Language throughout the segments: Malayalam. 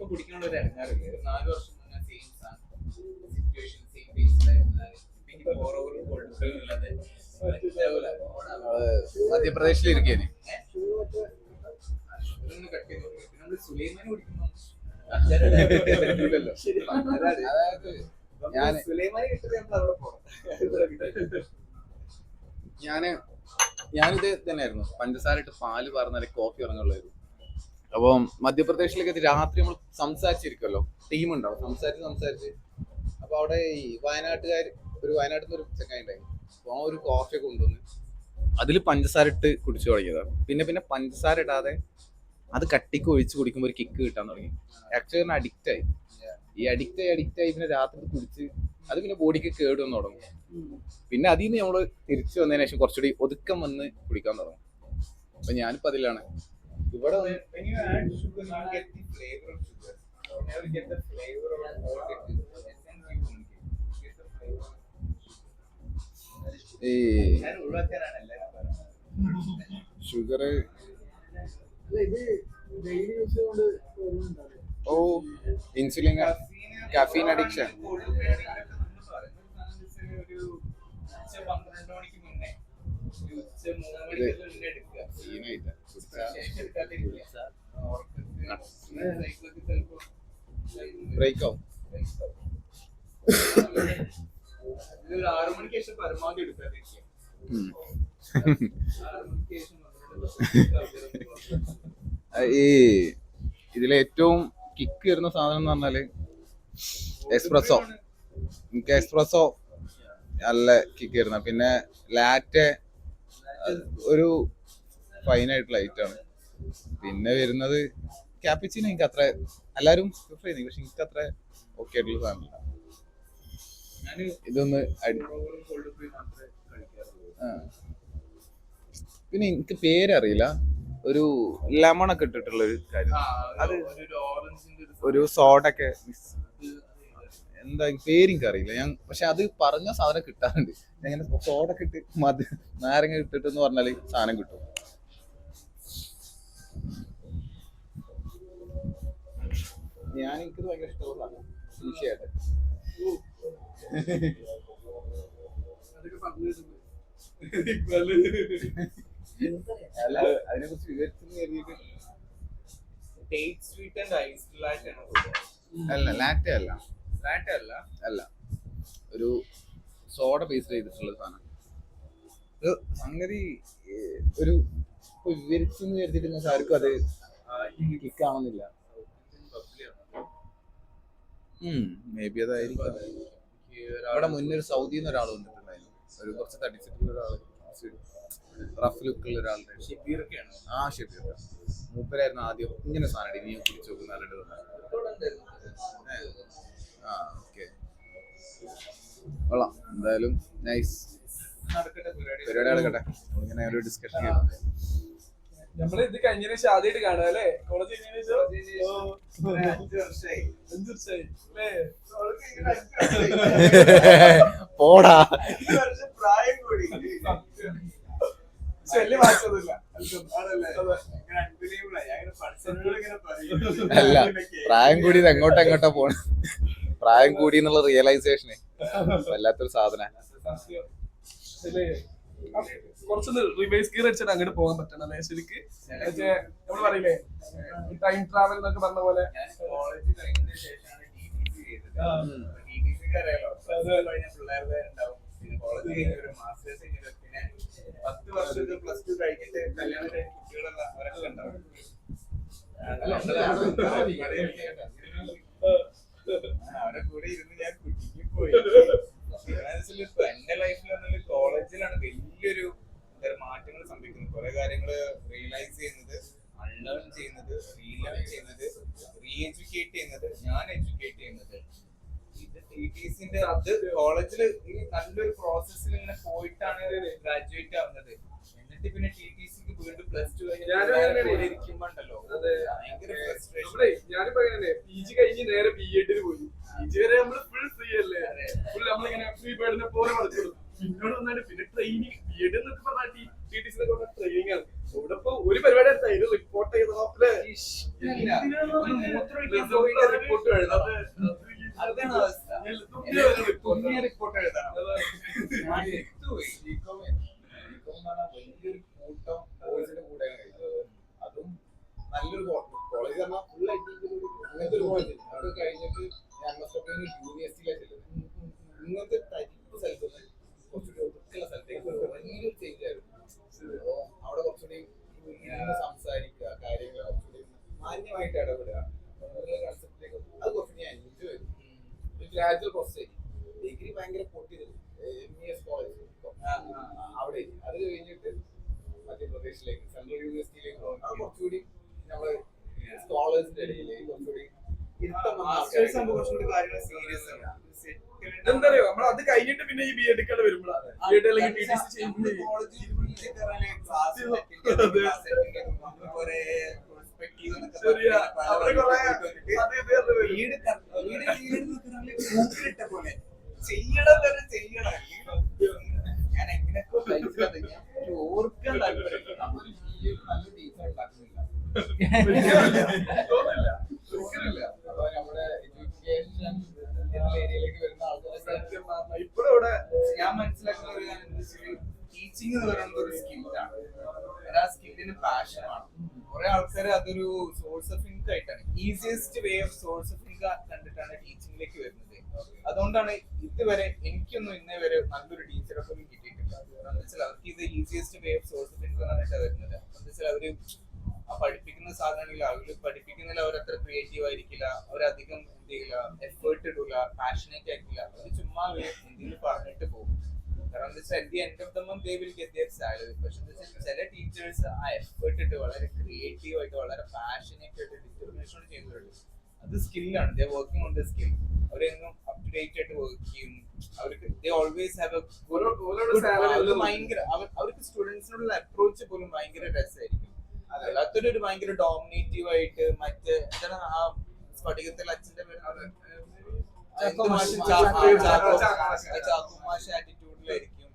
കുടിക്കാനുള്ള ഒരു ഇറങ്ങാറില്ല. ഒരു 4 വർഷം മുന്നേ സെയിം സിറ്റുവേഷൻ സെയിം ഫേസിലായിരുന്നതാണ്. പിന്നെ ഓവർ ഉള്ളത് മധ്യപ്രദേശിലിരിക്കേന് കട്ട് ചെയ്ത് കൊടുക്കും. പിന്നെ നമ്മള് സുലൈമാനി കുടിക്കുന്നു. അതായത് സുലൈമാനി കിട്ടുന്നത് നമ്മൾ അവിടെ പോകണം. ഞാനിത് തന്നെയായിരുന്നു, പഞ്ചസാര ഇട്ട് പാല് പറഞ്ഞാൽ കോഫി ഇറങ്ങുള്ളായിരുന്നു. അപ്പം മധ്യപ്രദേശിലേക്ക് എത്തി രാത്രി നമ്മൾ സംസാരിച്ചിരിക്കുമല്ലോ, ടീമുണ്ടാവും, സംസാരിച്ച് അപ്പൊ അവിടെ ഈ വയനാട്ടിൽ നിന്ന് ഒരു ചെക്കായി ഉണ്ടായി. അപ്പൊ ആ ഒരു കോഫിയൊക്കെ കൊണ്ടുവന്ന് അതിൽ പഞ്ചസാര ഇട്ട് കുടിച്ചു തുടങ്ങിയതാണ്. പിന്നെ പഞ്ചസാര ഇടാതെ അത് കട്ടിക്ക് ഒഴിച്ച് കുടിക്കുമ്പോൾ ഒരു കിക്ക് കിട്ടാൻ തുടങ്ങി. ആക്ച്വലി അഡിക്റ്റ് ആയി. ഈ അഡിക്റ്റ് ആയി പിന്നെ രാത്രി കുടിച്ച് അത് പിന്നെ ബോഡിക്ക് കേടുവന്ന് തുടങ്ങും. പിന്നെ അതിൽ നിന്ന് നമ്മള് തിരിച്ചു വന്നതിന് ശേഷം കുറച്ചുകൂടി ഒതുക്കം വന്ന് കുടിക്കാൻ തുടങ്ങും. അപ്പൊ ഞാനിപ്പോ അതിലാണ്. ഇവിടെ ഈ ഷുഗർ ഇൻസുലിൻ, കഫീൻ അഡിക്ഷൻ. 12 മണിക്ക് മുന്നേ, ഉച്ച 3 മണിക്ക് മുന്നേ എടുക്കുക. ബ്രേക്ക് ആവും. 6 മണിക്ക് ശേഷം പരമാവധി എടുക്കാതിരിക്കുക. 6 മണിക്ക് ശേഷം ഈ ഇതിലെ ഏറ്റവും കിക്ക് വരുന്ന സാധനം എന്ന് പറഞ്ഞാല് എക്സ്പ്രസോ. എനിക്ക് എക്സ്പ്രസോ നല്ല കിക്ക് വരുന്ന. പിന്നെ ലാറ്റെ ഒരു ഫൈനായിട്ടുള്ള ഐറ്റാണ്. പിന്നെ വരുന്നത് ക്യാപ്പിച്ചിനോ. എനിക്ക് അത്ര എല്ലാവരും പ്രിഫർ ചെയ്യുന്നു, പക്ഷെ എനിക്ക് അത്ര ഓക്കെ ആയിട്ടുള്ള സാധനമില്ല. ഇതൊന്ന് പിന്നെ എനിക്ക് പേരറിയില്ല, ഒരു ലെമൺ ഒക്കെ ഇട്ടിട്ടുള്ള ഒരു കാര്യം. അത് ഒരു സോഡൊക്കെ എന്താ പേരെനിക്ക് അറിയില്ല ഞാൻ, പക്ഷെ അത് പറഞ്ഞ സാധനം കിട്ടാറുണ്ട്. അങ്ങനെ സോഡൊക്കെ ഇട്ട് നാരങ്ങ ഇട്ടിട്ടെന്ന് പറഞ്ഞാല് സാധനം കിട്ടും. എനിക്കത് ഭയങ്കര ഇഷ്ടമുള്ള സാധനം ഈസിയായിട്ട്. അല്ല അതിനെ കുറിച്ച് വിവരിച്ചു കരുതിയിട്ട് അല്ല, ലാറ്റെ അല്ല ഒരു സോഡ ബേസ് ചെയ്തിട്ടുള്ള സാധനം. സംഗതി ഒരു വിവരിച്ചു കരുതിയിട്ട് ആർക്കും അത് കിക്കാവുന്നില്ല. മേ ബി അതായിരിക്കും. അവിടെ മുന്നേ ഒരു സൗദിയിൽ നിന്ന് ഒരാൾ വന്നിട്ടുണ്ടായിരുന്നു, ഒരു കുറച്ച് തടിച്ചിട്ടുള്ള ഒരാള്, റഫ് ലുക്കുള്ള ഒരാളുടെ. ഷെബീറൊക്കെയാണ്. ഷെബീർ മൂപ്പരായിരുന്നു ആദ്യം ഇങ്ങനെ സാധനം ഇനി കുടിച്ചു നോക്കുന്ന ആളുടെ. ഓക്കെ, കൊള്ളാം. എന്തായാലും നൈസ്. പരിപാടി നടക്കട്ടെ. ഇങ്ങനെ ഒരു ഡിസ്കഷൻ ചെയ്തു. നമ്മള് ഇത് കഴിഞ്ഞ ആദ്യമായിട്ട് കാണുക അല്ലേ? കോളേജ് 5 വർഷമായി പോടാ. പ്രായം കൂടി വലിയ മാറ്റമൊന്നുമില്ല. അല്ല, പ്രായം കൂടിയത് എങ്ങോട്ടാ പോണ. പ്രായം കൂടി എന്നുള്ള റിയലൈസേഷന് വല്ലാത്തൊരു സാധന. കുറച്ചൊന്ന് റിവേഴ്സ് ഗിയർ അടിച്ചിട്ട് അങ്ങോട്ട് പോകാൻ പറ്റണം അല്ലേ ശരിക്ക്? നമ്മള് പറയില്ലേ ടൈം ട്രാവൽ എന്നൊക്കെ പറഞ്ഞ പോലെ. പിന്നെ 10 വർഷത്തെ പ്ലസ് 2 കഴിഞ്ഞിട്ട് കല്യാണം കഴിഞ്ഞ കുട്ടികളുള്ള അവരൊക്കെ ഉണ്ടാവും. അവരെ കൂടെ ഇരുന്ന് ഞാൻ കുട്ടിക്ക് പോയി. ഇപ്പൊ എന്റെ ലൈഫിൽ വന്നത് കോളേജിലാണ് വലിയൊരു മാറ്റങ്ങൾ സംഭവിക്കുന്നത്. കുറെ കാര്യങ്ങൾ റിയലൈസ് ചെയ്യുന്നത്, അൺലേൺ ചെയ്യുന്നത്, റീലേൺ ചെയ്യുന്നത്, റീ എഡ്യൂക്കേറ്റ് ചെയ്യുന്നത്, ഞാൻ എഡ്യൂക്കേറ്റ് ചെയ്യുന്നത്. ഇത് ടിടിസിന്റെ അത് കോളേജിൽ ഈ നല്ലൊരു പ്രോസസ്സിൽ ഇങ്ങനെ പോയിട്ടാണ് ഗ്രാജുവേറ്റ് ആവുന്നത്. എന്നിട്ട് പിന്നെ ടിടിസിക്ക് വീണ്ടും പ്ലസ് 2 ഇരിക്കുമ്പോണ്ടല്ലോ ഭയങ്കര ഫ്രസ്ട്രേഷൻ. ഞാനിപ്പോ എങ്ങനെ PG കഴിഞ്ഞ് നേരെ B.Ed പോയി. PG വരെ നമ്മള് ഫുൾ ഫ്രീ അല്ലേ, ഫുൾ നമ്മളിങ്ങനെ ഫ്രീ ബേർഡിനെ പോലെ പഠിച്ചോളൂ. പിന്നോട് വന്നിട്ട് പിന്നെ ട്രെയിനിങ് B.Ed എന്നൊക്കെ പറഞ്ഞാൽ TTC ട്രെയിനിങ് ആണ്. ഇവിടെ ഇപ്പൊ ഒരു പരിപാടി എടുത്താ ഇത് റിപ്പോർട്ട് ചെയ്തോലെ റിപ്പോർട്ട് എഴുതാം അതാണ് അവസ്ഥ. റിപ്പോർട്ട് എഴുതണം. വലിയൊരു കൂട്ടം ബോയ്സിന്റെ കൂടെയാണ് കഴിച്ചത്. അതും നല്ലൊരു കോളേജ് പറഞ്ഞാൽ ഫുൾ ആയിട്ട് അങ്ങനത്തെ ഒരു കോളേജ്. അത് കഴിഞ്ഞിട്ട് ഞാൻ യൂണിവേഴ്സിറ്റിയിലാണ് ചെല്ലുന്നത്. ഇങ്ങനത്തെ ടൈപ്പ് സ്ഥലത്തുനിന്ന് കുറച്ചുകൂടി ഒതുക്കുള്ള സ്ഥലത്തേക്ക് വലിയൊരു ചേഞ്ച് ആയിരുന്നു. അവിടെ കുറച്ചുകൂടി സംസാരിക്കുക, കാര്യങ്ങൾ കുറച്ചുകൂടി മാന്യമായിട്ട് ഇടപെടുക, കൺസെപ്റ്റിലേക്ക് അത് കുറച്ചുകൂടി ഞാൻ എൻജോയ് ചെയ്തു. ഗ്രാജുവൽ പ്രോസസ് ഡിഗ്രി ഭയങ്കര പൊട്ടിയത് MES കോളേജ് അവിടെ. അത് കഴിഞ്ഞിട്ട് മധ്യപ്രദേശിലേക്ക് സെൻട്രൽ യൂണിവേഴ്സിറ്റിയിലേക്ക് പോകും. അത് കുറച്ചുകൂടി നമ്മള് സ്കോളേഴ്സിന്റെ ഇടയിൽ കുറച്ചുകൂടി കുറച്ചുകൂടി കാര്യങ്ങൾ സീരിയസ് ആണ്. എന്തറിയോ നമ്മൾ അത് കഴിഞ്ഞിട്ട് പിന്നെ ഈ BEd ക്കാണ് വരുമ്പോഴാണ് BEd അല്ലെങ്കിൽ TTC ചെയ്യുമ്പോൾ ചെയ്യണം വരെ ചെയ്യണം. ഞാൻ എങ്ങനെയൊക്കെ ഓർക്കാൻ താല്പര്യം നല്ല ടീച്ചർ ഉണ്ടാക്കുന്നില്ല. അപ്പൊ നമ്മുടെ എഡ്യൂക്കേഷൻ ഏരിയയിലേക്ക് വരുന്ന ആൾക്കാർ ഇപ്പോഴും ഇവിടെ ഞാൻ മനസ്സിലാക്കുന്ന ഒരു കാര്യം എന്താ വെച്ചാൽ ടീച്ചിങ് എന്ന് പറയുന്നത് ഒരു സ്കില്ലാണ്. ആ സ്കില്ലിന് പാഷനാണ്. കുറെ ആൾക്കാർ അതൊരു സോഴ്സ് ഓഫ് ഇൻകം ആയിട്ടാണ്, easiest way of swords of income കണ്ടിട്ടാണ് ടീച്ചിങ്ങിലേക്ക് വരുന്നത്. അതുകൊണ്ടാണ് ഇതുവരെ എനിക്കൊന്നും ഇന്നേ വരെ നല്ലൊരു ടീച്ചറെ പോലും കിട്ടിയിട്ടില്ല. എന്താ വെച്ചാൽ അവർക്ക് ഇത് easiest way of swords of income ആയിട്ടാണ് വരുന്നത്. എന്താ വെച്ചാൽ അവര് പഠിപ്പിക്കുന്ന സാധനങ്ങളിൽ അവര് പഠിപ്പിക്കുന്നതിൽ അവരത്ര ക്രിയേറ്റീവ് ആയിരിക്കില്ല, അവരധികം എന്ത് ചെയ്യില്ല, എഫേർട്ട് ഇടില്ല, പാഷനേറ്റ് ആയിരിക്കില്ല. അവര് ചുമ്മാ എന്തെങ്കിലും പറഞ്ഞിട്ട് പോകും. കാരണം എന്താ വെച്ചാൽ at the end of the month they will get their salary. പക്ഷെ എന്താ വെച്ചാൽ ചില ടീച്ചേഴ്സ് ആ എഫേർട്ട് ഇട്ട് വളരെ ക്രിയേറ്റീവ് ആയിട്ട് വളരെ പാഷനേറ്റ് ആയിട്ട് ഡിറ്റർമിനേഷൻ ചെയ്യുന്നുണ്ട്. അത് സ്കില്ലാണ്. They working on the skill. അവരെന്നും അപ് ടു ഡേറ്റ് ആയിട്ട് വർക്ക് ചെയ്യും. അവർക്ക് ദേ ഓൾവേസ് ഹാവ് ഭയങ്കര അവർക്ക് സ്റ്റുഡൻസിനോടുള്ള അപ്രോച്ച് പോലും ഭയങ്കര രസമായിരിക്കും. അല്ലാത്തൊരു ഭയങ്കര ഡോമിനേറ്റീവ് ആയിട്ട് മറ്റേ എന്താണ് ആ സ്ഫടികത്തിൽ അച്ഛന്റെ പേര് ചാക്കുമാഷ ആറ്റിറ്റ്യൂഡിലായിരിക്കും.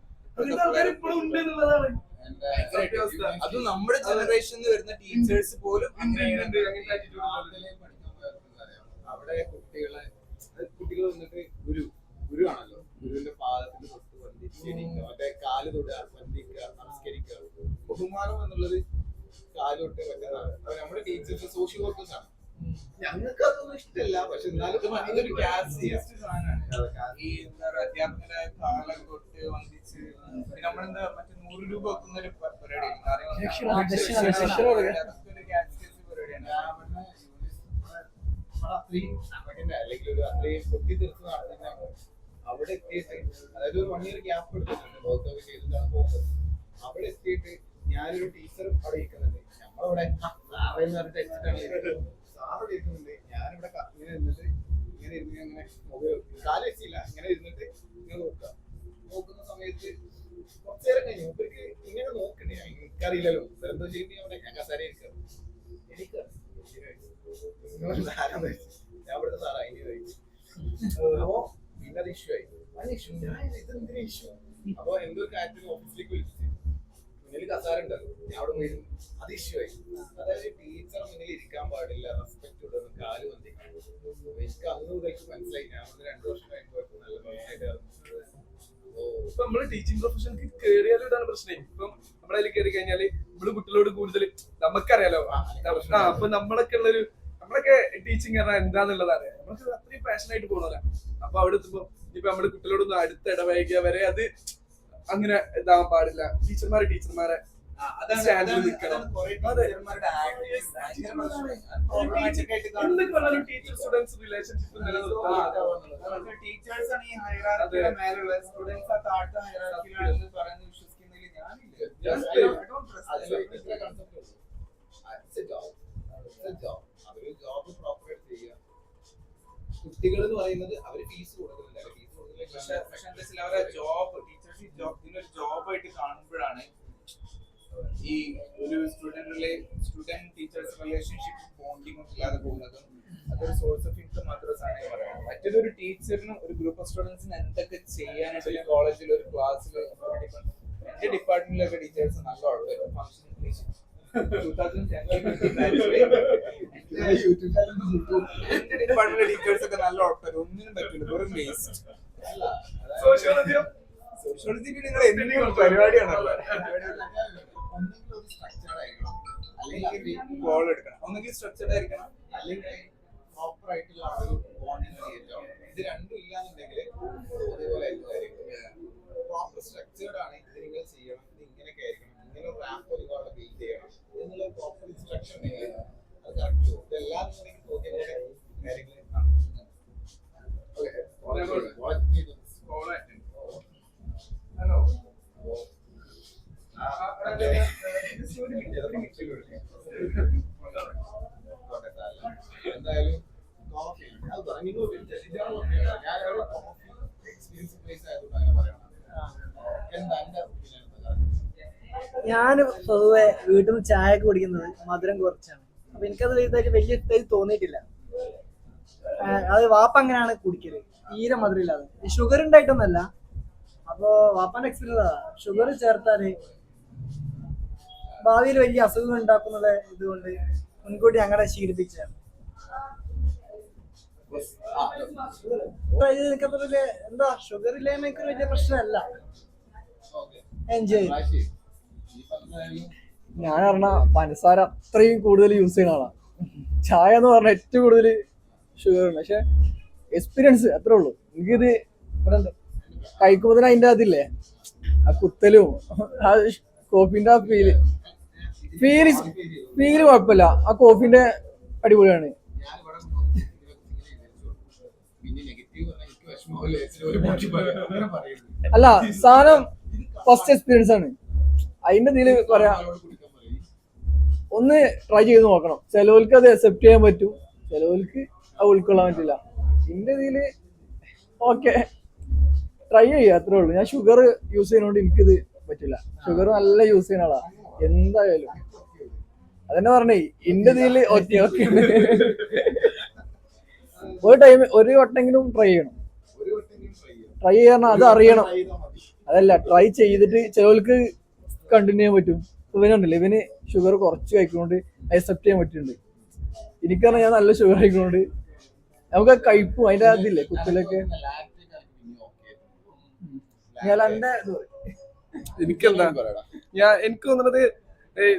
അത് നമ്മുടെ ജനറേഷനിൽ വരുന്ന ടീച്ചേഴ്സ് പോലും അവിടെ കുട്ടികൾ വന്നിട്ട് ഗുരു ആണല്ലോ. ഗുരുവിന്റെ പാദത്തിന്റെ തൊട്ട് വന്ദിച്ചിരിക്കുക, മറ്റേ കാല് തൊടുക, വന്ദിക്കുക, നമസ്കരിക്കുക. ബഹുമാനം എന്നുള്ളത് കാലോട്ട് പറ്റുന്നതാണ്. അപ്പൊ നമ്മുടെ ടീച്ചേഴ്സ് സോഷ്യൽ വർക്കേഴ്സ് ആണ്. ഞങ്ങൾക്ക് അതൊന്നും ഇഷ്ടമല്ല. പക്ഷെ എന്നാലും അതൊരു കാസ്റ്റ് സാധനമാണ്. ഈ എന്താ പറയുക, അധ്യാപകരുടെ കാലം തൊട്ട് വന്ദിച്ച് നമ്മളെന്താ മറ്റേ 100 രൂപ വെക്കുന്ന ഒരു പരിപാടിയാണ്. അല്ലെങ്കിൽ ഒരു അത്രയും പൊട്ടിത്തെറിച്ച് നടത്തുന്ന അവിടെ എത്തിയിട്ട്, അതായത് ഒരു 1 year ഗ്യാപ്പ് എടുത്തിട്ടുണ്ട് വർക്ക് ചെയ്തിട്ടാണ് പോകുന്നത്. അവിടെ എത്തിയിട്ട് ഞാനൊരു ടീച്ചറും അവിടെ ഇരിക്കുന്നുണ്ട്. നമ്മളവിടെ സാറെന്ന് പറഞ്ഞിട്ട് എത്തിയിട്ടാണ് സാറവിടെ ഇരിക്കുന്നുണ്ട്. ഞാനിവിടെ ഇങ്ങനെ ഇരുന്നിട്ട് ഇങ്ങനെ ഇരുന്ന് അങ്ങനെ മൊബൈൽ കാല് വെച്ചില്ല, ഇങ്ങനെ ഇരുന്നിട്ട് ഇങ്ങനെ നോക്കുന്ന സമയത്ത് കുറച്ചു നേരം കഴിഞ്ഞു ഇവർക്ക് ഇങ്ങനെ നോക്കണ്ടേ. എനിക്കറിയില്ലല്ലോ എന്തോ ചെയ്യുമ്പോൾ അവിടെ ഞാൻ കസാര ഇരിക്കാം. എനിക്ക് ഞാൻ ഇവിടുത്തെ സാറാ ഇനി ചോദിച്ചു. അപ്പോ പിന്നെ അത് ഇഷ്യൂ ആയി. ഇതെന്തിനാ ഇഷ്യൂ? അപ്പൊ എന്തോ ഒരു കാര്യത്തിന് ഓഫീസിലേക്ക് വിളിച്ചു. മുന്നിൽ കസാര ഉണ്ടല്ലോ, ഞാൻ അവിടെ പോയി. അത് ഇഷ്യൂ ആയി. അതായത് ടീച്ചർ മുന്നിൽ ഇരിക്കാൻ പാടില്ല, റെസ്പെക്ട് കൊടുക്കുന്നു, കാല് വന്നിരിക്കും. എനിക്ക് അന്ന് മുതൽക്ക് മനസ്സിലായി. ഞാൻ 2 വർഷം കഴിഞ്ഞപ്പോൾ നല്ല ഭംഗിയായിട്ട് ഇപ്പൊ നമ്മള് ടീച്ചിങ് പ്രൊഫഷനിൽ കയറിയാലും ഇതാണ് പ്രശ്നം. ഇപ്പം നമ്മുടെ അതിൽ കയറി കഴിഞ്ഞാല് നമ്മള് കുട്ടികളോട് കൂടുതൽ നമുക്കറിയാലോ. അപ്പൊ നമ്മളൊക്കെ ടീച്ചിങ് പറഞ്ഞാൽ എന്താന്നുള്ളതാണ്. നമുക്ക് അത്രയും പാഷനായിട്ട് പോകണല്ലോ. അപ്പൊ അവിടെ എത്തുമ്പോ ഇപ്പൊ നമ്മുടെ കുട്ടികളോടൊന്നും അടുത്ത് ഇടപഴകിയ വരെ അത് അങ്ങനെ ഇതാവാൻ പാടില്ല. ടീച്ചർമാരെ ടീച്ചർ സ്റ്റുഡൻസ് റിലേഷൻഷിപ്പ് ടീച്ചേഴ്സാണ് ഈ ഹൈറാർക്കിയുടെ മേലുള്ള സ്റ്റുഡൻസ് ആ താഴത്തെ ഹൈറാർക്കിയിലാണെന്ന് പറയുന്നത് വിശ്വസിക്കുന്നതിൽ ജോബ് പ്രോപ്പറായിട്ട് ചെയ്യുക. കുട്ടികൾ എന്ന് പറയുന്നത് അവര് ഫീസ് കൊടുക്കുന്നില്ല. പക്ഷെ എന്താ വെച്ചാൽ അവരെ ജോബ് ടീച്ചേഴ്സ് ഇതിനൊരു ജോബായിട്ട് കാണുമ്പോഴാണ് ഈ ഒരു സ്റ്റുഡന്റ് ടീച്ചേഴ്സ് റിലേഷൻഷിപ്പ് ബോണ്ടിങ്ങും ഇല്ലാതെ പോകുന്നതും അതൊരു സോഴ്സ് ഓഫ് ഇൻകം മാത്രമേ സാധനം പറയാം. മറ്റൊരു ടീച്ചറിനും ഒരു ഗ്രൂപ്പ് ഓഫ് സ്റ്റുഡൻസിന് എന്തൊക്കെ ചെയ്യാനായിട്ട് ഒരു കോളേജിൽ ഒരു ക്ലാസ്സിൽ എന്റെ ഡിപ്പാർട്ട്മെന്റിലൊക്കെ ടീച്ചേഴ്സ് നല്ല ഫംഗ്ഷൻ ഡിപ്പാർട്ട്മെന്റ് ടീച്ചേഴ്സ് ഒക്കെ നല്ല ഉറപ്പല്ല, ഒന്നിനും പറ്റില്ല, വെറും വേസ്റ്റ്. സോഷ്യോളജിയോ സോഷ്യോളജി നിങ്ങൾ എന്തെങ്കിലും പരിപാടിയാണല്ലോ, കോൾ എടുക്കണം, ഒന്നെങ്കിൽ സ്ട്രക്ചർഡ് ആയിരിക്കണം അല്ലെങ്കിൽ പ്രോപ്പർ ആയിട്ടുള്ള ഒരു ബോണ്ടിങ് ക്രിയേറ്റ് ആവണം. ഇത് രണ്ടും ഇല്ലാന്നുണ്ടെങ്കിൽ അതേപോലെ പ്രോപ്പർ സ്ട്രക്ചേർഡ് ആണ്, ഇത് നിങ്ങൾ ചെയ്യണം, ഇത് ഇങ്ങനെയൊക്കെ ആയിരിക്കണം, ഇങ്ങനെ ഒരു റാമ്പ് ഒരുപാട് ബിൽഡ് ചെയ്യണം എന്നുള്ള പ്രോപ്പർ ഇൻസ്ട്രക്ഷൻ ഉണ്ടെങ്കിൽ അത് കറക്റ്റ് പോകും. ഇതെല്ലാം തോന്നിയ കാര്യങ്ങൾ ഹലോ എന്തായാലും എക്സ്പീരിയൻസ് പ്ലേസ് ആയതുകൊണ്ട് അങ്ങനെ പറയണം. എന്താ എന്റെ ഒപ്പീനിയൻ? ഞാൻ പൊതുവെ വീട്ടിൽ നിന്ന് ചായ ഒക്കെ കുടിക്കുന്നത് മധുരം കുറച്ചാണ്. അപ്പൊ എനിക്കത് വലുതായിട്ട് വലിയ ഇഷ്ടമായി തോന്നിയിട്ടില്ല. അത് വാപ്പ അങ്ങനെയാണ് കുടിക്കല്, തീരെ മധുരം ഇല്ലാതെ. ഷുഗർ ഉണ്ടായിട്ടൊന്നല്ല, അപ്പൊ വാപ്പാന്റെ എക്സ്പീരിയൻസ് അതാ, ഷുഗർ ചേർത്താല് ഭാവിയിൽ വലിയ അസുഖം ഉണ്ടാക്കുന്നത് ഇതുകൊണ്ട് മുൻകൂട്ടി അങ്ങനെ ശീലിപ്പിച്ചാണ്. എനിക്കത്ര എന്താ ഷുഗർ ഇല്ലായ്മയ്ക്ക് വലിയ പ്രശ്നമല്ല. എൻജോയ്. ഞാൻ പറഞ്ഞ പഞ്ചസാര അത്രയും കൂടുതൽ യൂസ് ചെയ്യുന്ന ആളാണ്. ചായ എന്ന് പറഞ്ഞാൽ ഏറ്റവും കൂടുതൽ ഷുഗർ ഉണ്ട്. പക്ഷെ എക്സ്പീരിയൻസ് അത്രേ ഉള്ളൂ. എനിക്കിത് ഇവിടെ കഴിക്കുമ്പോൾ തന്നെ അതിൻ്റെ അതില്ലേ ആ കുത്തലും ആ കോഫിന്റെ ആ ഫീല് കുഴപ്പമില്ല. ആ കോഫിന്റെ അടിപൊളിയാണ്. അല്ല, സാധനം ഫസ്റ്റ് എക്സ്പീരിയൻസ് ആണ്. അതിന്റെ ഇതില് പറയാ, ഒന്ന് ട്രൈ ചെയ്ത് നോക്കണം. ചിലവർക്ക് അത് അക്സെപ്റ്റ് ചെയ്യാൻ പറ്റും, ചിലവർക്ക് അത് ഉൾക്കൊള്ളാൻ പറ്റില്ല. എന്റെ ഇതില് ഓക്കെ ട്രൈ ചെയ്യുക, അത്രേ ഉള്ളൂ. ഞാൻ ഷുഗർ യൂസ് ചെയ്യുന്നതുകൊണ്ട് എനിക്കിത് പറ്റില്ല. ഷുഗർ നല്ല യൂസ് ചെയ്യുന്ന ആളാ എന്തായാലും. അതെന്നെ പറഞ്ഞേ എന്റെ ഇതില് ഓക്കെ ഓക്കെ. ഒരു വട്ടെങ്കിലും ട്രൈ ചെയ്യണം. ട്രൈ ചെയ്യാൻ അത് അറിയണം. അതല്ല, ട്രൈ ചെയ്തിട്ട് ചിലവർക്ക് കണ്ടിന്യൂ ചെയ്യാൻ പറ്റും. ഇവനുണ്ടല്ലോ, ഇവന് ഷുഗർ കുറച്ച് കഴിക്കുന്നോണ്ട് അക്സെപ്റ്റ് ചെയ്യാൻ പറ്റുന്നുണ്ട്. എനിക്കറിയാം, ഞാൻ നല്ല ഷുഗർ കഴിക്കുന്നോണ്ട് നമുക്ക് കഴിപ്പും അതിന്റെ അതില്ലേ കുത്തിലൊക്കെ. എനിക്കെന്താ, എനിക്ക് തോന്നുന്നത്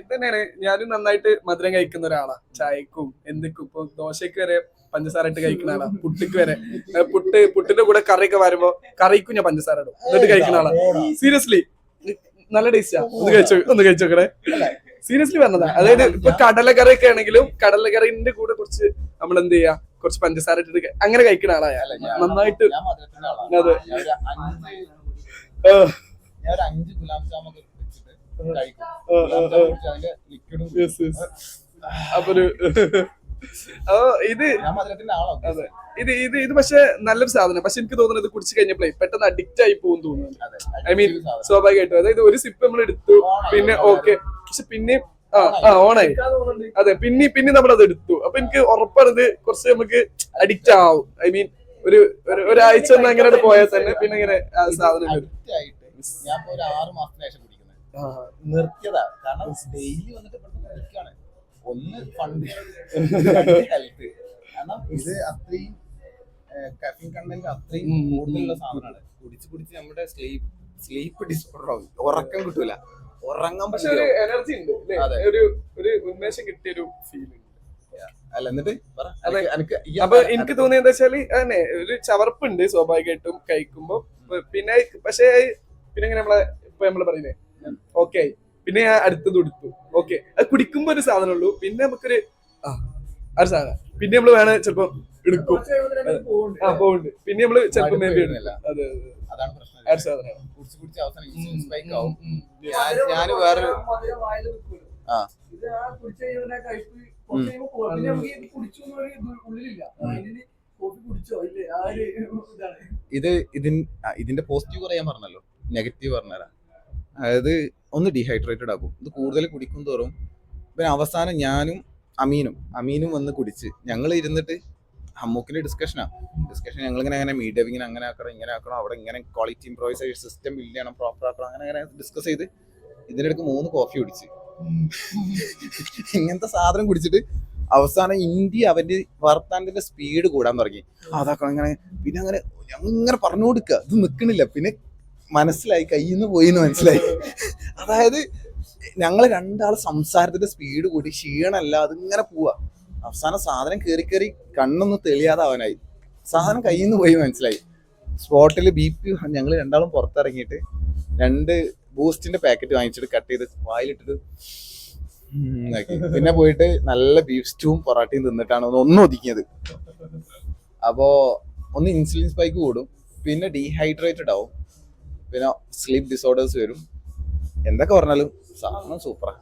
തന്നെയാണ്. ഞാനും നന്നായിട്ട് മധുരം കഴിക്കുന്ന ഒരാളാ. ചായക്കും എന്തൊക്കെ ഇപ്പൊ ദോശക്ക് വരെ പഞ്ചസാര ഇട്ട് കഴിക്കുന്ന ആളാ. പുട്ടിക്ക് വരെ പുട്ടിന്റെ കൂടെ കറിയൊക്കെ വരുമ്പോ കറിക്കും ഞാൻ പഞ്ചസാര ഇടും, എന്നിട്ട് കഴിക്കുന്ന ആളാ. സീരിയസ്ലി നല്ല ടേസ്റ്റാ. ഒന്ന് കഴിച്ചോക്കണേ. സീരിയസ്ലി പറഞ്ഞതാ. അതായത് ഇപ്പൊ കടലക്കറി ഒക്കെ ആണെങ്കിലും കടലക്കറിന്റെ കൂടെ കുറച്ച് നമ്മൾ എന്ത് ചെയ്യാ, കുറച്ച് പഞ്ചസാര ഇട്ടിട്ട് അങ്ങനെ കഴിക്കുന്ന ആളാ നന്നായിട്ട്. അതെ, അപ്പൊ ഇത് പക്ഷെ നല്ലൊരു സാധനം. പക്ഷെ എനിക്ക് തോന്നുന്നത് കുടിച്ചു കഴിഞ്ഞപ്പോഴേ പെട്ടെന്ന് അഡിക്റ്റ് ആയി പോകും തോന്നുന്നു. ഐ മീൻ സ്വാഭാവികമായിട്ടും. അതായത് ഒരു സിപ്പ് നമ്മൾ എടുത്തു, പിന്നെ ഓക്കെ, പക്ഷെ പിന്നെ ഓണായി. അതെ, പിന്നെ നമ്മളത് എടുത്തു. അപ്പൊ എനിക്ക് ഉറപ്പാണത് കുറച്ച് നമുക്ക് അഡിക്റ്റ് ആവും. ഐ മീൻ ഒരാഴ്ച ഒന്ന് അങ്ങനെ പോയാൽ തന്നെ പിന്നെ ഇങ്ങനെ സാധനം വരും. ഞാൻ ഒരു 6 മാസത്തിന് ശേഷം കുടിക്കുന്നത് നിർത്തിയതാ. കാരണം ഡെയിലി വന്നിട്ട് കുടിക്കാണ്. ഒന്ന് ഫണ്ട്, ഹെൽത്ത്. കാരണം ഇത് അത്രയും കാഫീൻ കണ്ടന്റ് അത്രയും കൂടുതലുള്ള സാധനമാണ്. കുടിച്ച് നമ്മുടെ സ്ലീപ്പ് ഡിസോർഡർ ആവും, ഉറക്കം കിട്ടൂല, ഉറങ്ങാൻ പക്ഷെ ഒരു എനർജി ഉണ്ട്, ഒരു ഉന്മേഷം കിട്ടിയ ഒരു ഫീൽ ഉണ്ട്. അല്ല, എന്നിട്ട് അപ്പൊ എനിക്ക് തോന്നിയത് എന്താ വെച്ചാല് അതന്നെ ഒരു ചവർപ്പുണ്ട് സ്വാഭാവികമായിട്ടും കഴിക്കുമ്പോ. പിന്നെ പക്ഷെ പിന്നെ നമ്മള് പറയുന്നേ ഓക്കെ, പിന്നെ ഞാൻ അടുത്തത് എടുത്തു. ഓക്കെ, അത് കുടിക്കുമ്പോ ഒരു സാധനം ഉള്ളൂ. പിന്നെ നമുക്കൊരു ഒരു സാധനം പിന്നെ നമ്മള് വേണേ ചിലപ്പോ എടുക്കും. പോകുന്നുണ്ട്. പിന്നെ നമ്മള് ചിലപ്പോ മേബി ഇടുന്നില്ല. അതെ, അതാണ് പ്രശ്നം. ആ സാധനം കുടിച്ച് അവസാനം സ്പൈക്ക് ആവും. ഞാൻ വേറെ ഇതിന്റെ പോസിറ്റീവ് പറയാൻ പറഞ്ഞല്ലോ, നെഗറ്റീവ് പറഞ്ഞുതരാം. അതായത് ഒന്ന് ഡീഹൈഡ്രേറ്റഡ് ആക്കും. ഇത് കൂടുതൽ കുടിക്കും തോറും പിന്നെ അവസാനം ഞാനും അമീനും വന്ന് കുടിച്ച് ഞങ്ങൾ ഇരുന്നിട്ട് ഹമ്മൂക്കിന്റെ ഡിസ്കഷൻ ഞങ്ങളിങ്ങനെ മീഡിയ അങ്ങനെ ആക്കണം, ഇങ്ങനെ ആക്കണം, അവിടെ ഇങ്ങനെ ക്വാളിറ്റി ഇംപ്രൂവൈസേഷൻ സിസ്റ്റം ബിൽഡ് ചെയ്യണം, പ്രോപ്പർ ആക്കണം, അങ്ങനെ ഡിസ്കസ് ചെയ്ത് ഇതിനിടയ്ക്ക് 3 കോഫി കുടിച്ച് ഇങ്ങനത്തെ സാധനം കുടിച്ചിട്ട് അവസാനം ഇന്ത്യ അവന്റെ വർത്താനത്തിന്റെ സ്പീഡ് കൂടാൻ തുടങ്ങി. അതാക്കണം ഇങ്ങനെ, പിന്നെ അങ്ങനെ ഞങ്ങളിങ്ങനെ പറഞ്ഞു കൊടുക്കുക, ഇത് നിൽക്കണില്ല. പിന്നെ മനസ്സിലായി, കയ്യിൽ നിന്ന് പോയി എന്ന് മനസ്സിലായി. അതായത് ഞങ്ങൾ രണ്ടാൾ സംസാരത്തിന്റെ സ്പീഡ് കൂടി, ക്ഷീണമല്ല, അതിങ്ങനെ പോവാ. അവസാനം സാധനം കയറി കയറി കണ്ണൊന്നും തെളിയാതെ അവനായി, സാധനം കയ്യിൽ നിന്ന് പോയി മനസ്സിലായി. സ്പോട്ടിൽ BP ഞങ്ങൾ രണ്ടാളും പുറത്തിറങ്ങിയിട്ട് 2 ബൂസ്റ്റിന്റെ പാക്കറ്റ് വാങ്ങിച്ചിട്ട് കട്ട് ചെയ്ത് വായിലിട്ടിട്ട് ആക്കി. പിന്നെ പോയിട്ട് നല്ല ബീഫ് സ്റ്റൂവും പൊറാട്ടയും തിന്നിട്ടാണ് ഒന്നും ഒതുക്കിയത്. അപ്പോ ഒന്ന് ഇൻസുലിൻ സ്പൈക്ക് കൂടും, പിന്നെ ഡീഹൈഡ്രേറ്റഡ് ആവും, പിന്നെ സ്ലീപ്പ് ഡിസോർഡേഴ്സ് വരും. എന്തൊക്കെ പറഞ്ഞാലും സാധനം സൂപ്പറാ.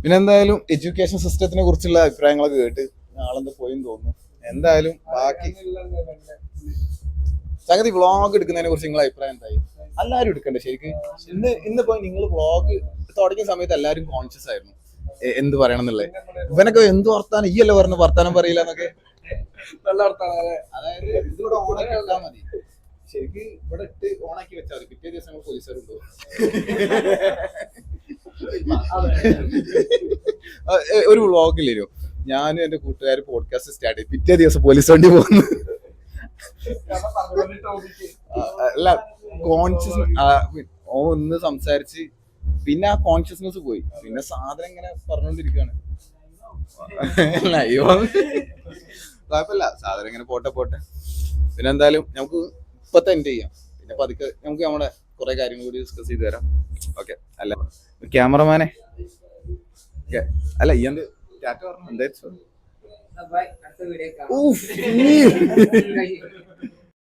പിന്നെ എന്തായാലും എഡ്യൂക്കേഷൻ സിസ്റ്റത്തിനെ കുറിച്ചുള്ള അഭിപ്രായങ്ങളൊക്കെ കേട്ട് നാളെന്താ പോയെന്ന് തോന്നുന്നു. എന്തായാലും ബാക്കി സംഗതി വ്ളോഗ് എടുക്കുന്നതിനെ കുറിച്ച് നിങ്ങളുടെ അഭിപ്രായം എന്തായി? എല്ലാവരും എടുക്കണ്ടേ ശരിക്കും? ഇന്നിപ്പോ നിങ്ങൾ വ്ളോഗ് തുടങ്ങിയ സമയത്ത് എല്ലാവരും കോൺഷ്യസ് ആയിരുന്നു എന്ത് പറയണം എന്നുള്ളത്. ഇവനൊക്കെ എന്ത് വർത്താനം, ഈ അല്ലേ പറഞ്ഞു വർത്താനം പറയില്ല എന്നൊക്കെ. നല്ല വർത്താനം. അതായത് ഇതിവിടെ ഓണാക്കി ഇട്ടാൽ മതി, ശരിക്കും ഇവിടെ ഇട്ട് ഓണാക്കി വെച്ചാൽ മതി. പിറ്റേ ദിവസം പോലീസുകാരുണ്ടോ? ഒരു വ്ളോഗില്ലേനോ ഞാനും എന്റെ കൂട്ടുകാർ പോഡ്കാസ്റ്റ് സ്റ്റാർട്ട് ചെയ്തു, പിറ്റേ ദിവസം പോലീസ് വണ്ടി പോകുന്നു. അല്ല, കോൺഷ്യസ് ഒന്ന് സംസാരിച്ച് പിന്നെ ആ കോൺഷ്യസ്നെസ് പോയി, പിന്നെ സാധനം ഇങ്ങനെ പറഞ്ഞോണ്ടിരിക്കുകയാണ്. കുഴപ്പമില്ല, സാധനം ഇങ്ങനെ പോട്ടെ. പിന്നെ എന്തായാലും നമുക്ക് ഇപ്പത്തെ എൻഡ് ചെയ്യാം, പിന്നെ പതുക്കെ നമുക്ക് നമ്മുടെ കുറെ കാര്യങ്ങൾ കൂടി ഡിസ്കസ് ചെയ്ത് തരാം. ഓക്കെ അല്ല ക്യാമറമാനെ, അല്ല ഈ എന്ത് ടാറ്റ പറഞ്ഞു എന്താ?